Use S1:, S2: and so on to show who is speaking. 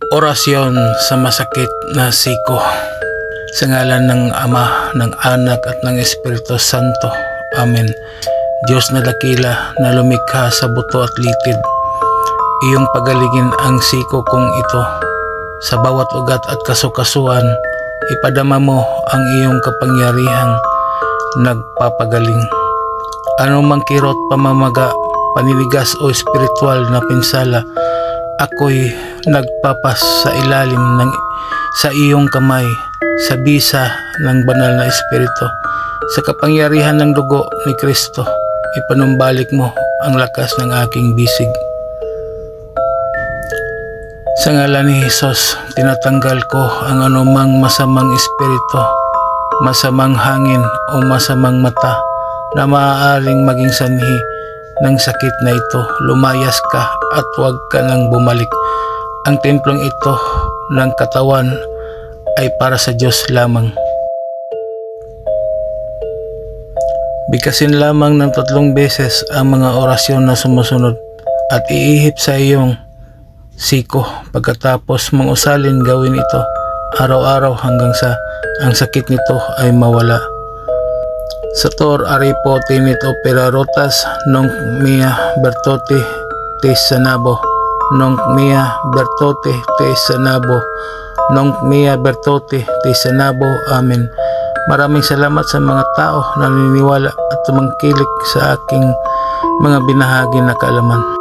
S1: Orasyon sa masakit na siko. Sa ngalan ng Ama, ng Anak at ng Espiritu Santo. Amen. Diyos na dakila na lumikha sa buto at litid, iyong pagalingin ang siko kong ito. Sa bawat ugat at kasukasuan, ipadama mo ang iyong kapangyarihang nagpapagaling. Anumang kirot, pamamaga, paninigas o espiritual na pinsala, ako'y nagpapas sa ilalim sa iyong kamay, sa bisa ng banal na espiritu. Sa kapangyarihan ng dugo ni Kristo, ipanumbalik mo ang lakas ng aking bisig. Sa ngalan ni Jesus, tinatanggal ko ang anumang masamang espiritu, masamang hangin o masamang mata na maaaring maging sanhi ng sakit na ito. Lumayas ka at huwag ka nang bumalik. Ang templong ito ng katawan ay para sa Diyos lamang. Bigkasin lamang ng 3 beses ang mga orasyon na sumusunod at iihip sa iyong siko. Pagkatapos mong usalin, gawin ito araw-araw hanggang sa ang sakit nito ay mawala. Sator aripo tinit opera rotas nonc mia bertoti te sanabo, nonc mia bertoti te sanabo, nonc mia bertoti te sanabo. Amen. Maraming salamat sa mga tao na naniniwala at tumangkilik sa aking mga binahagi na kaalaman.